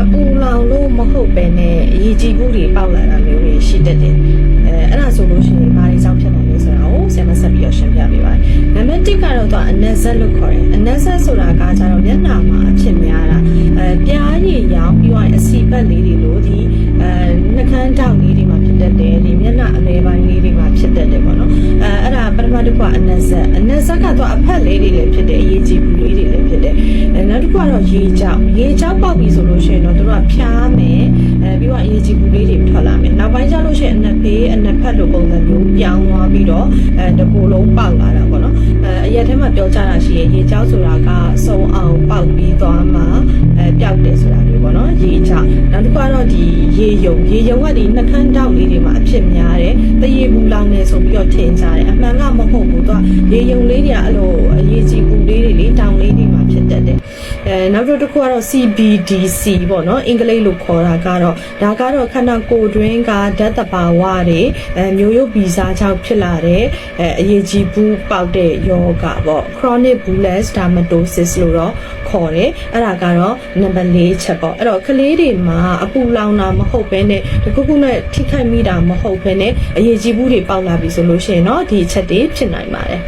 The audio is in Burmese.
အပူလောင်လို့မဟုတ်ပဲနဲ့ရေကြည်ဘူးတွေပေါက်လာတာမျိုးတွေရှိတတ်တယ်အဲ့ဒါဆိုလို့ရှိရင်ဘာတွေကြောင့်ဖြစ်နိုင်လဲဆိုတာကိုဆရာမဆက်ပြီးတော့ရှင်းပြပေးပါတယ်နံပါတ်1ကတော့သူကအနက်ဆက်လို့ခေါ်တယ်အနက်ဆက်ဆိုတာကကျတော့မျက်နှာမှာအဖြစ်များတာပြားရည်ရောင်ပြီးတော့အစီပတ်လေးတွေလို့ဒီနှာခမ်းထောက်လေးတွေမှာဖြစ်တတ်တယ်ဒီမျက်နှာအလဲပိုင်းလေးတွေမှာဖြစ်တတ်တယ်ပေါ့နော်အဲ့ဒါပထမတစ်ခုကအနက်ဆက်ကတော့အဖက်လေးတွေလည်းဖြစ်တယ်အရေးကြီးဘူးလေးတွေလည်းဖြစ်တယ်နောက်တစ်ခုကတော့ရေကြောက်ပေါက်ပြီဆိုလို့ရှိရင်တော့သူတို့ကဖျားမယ်ပြီးတော့အရေးကြီးဘူးလေးတွေထွက်လာမယ်နောက်ပိုင်းကျလို့ရှိရင်အနက်ဖေးအနက်ဖက်လိုပုံစံမျိုးပြောင်းသွားပြီးတော့တကူလုံးပေါက်လာတာပေါ့နော်အရက်ထဲမှာပြောကြတာရှိရင်ရေကြောက်ဆိုတာကစုံအောင်ပေါက်ပြီးသွားမှပျောက်တယ်ဆိုတာမျိုးပေါ့နော်ရေကြောက်နောက်တစ်ခုကတော့ဒီရေယုံကဒီနှာခမ်းတောက်လေးတွေမှာအဖြစ်များတယ်တရေဘူးလောင်နေဆိုပြီးတော့ထင်ကြတယ်အမှန်ကမဟုတ်ဘူးသူကရေယုံလေးတွေကအဲ့လိုအရေးကြီးဘူးလေးတွေတောင်လေးတွေမှာဖြစ်တတ်တယ်နောက်တစ်ခုကတော့ CBDC ပေါ့နော်အင်္ဂလိပ်လိုခေါ်တာကတော့ဒါကတော့ခန္ဓာကိုယ်တွင်းကဓာတ်သဘာဝတွေမျိုးရိုးဗီဇကြောင့်ဖြစ်လာတဲ့အရေးကြီးဘူးပေါက်တဲ့ယောဂပေါ့ chronic bullous dermatosis လို့တော့ခေါ်တယ်အဲ့ဒါကတော့နံပါတ်4ချက်ပေါ့အဲ့တော့ကလေးတွေမှာအပူလောင်တာမဟုတ်ဘဲနဲ့တခုခုနဲ့ထိခိုက်မိတာမဟုတ်ဘဲနဲ့အရေးကြီးဘူးတွေပေါက်လာပြီဆိုလို့ရှိရင်တော့ဒီချက်တွေဖြစ်နိုင်ပါတယ်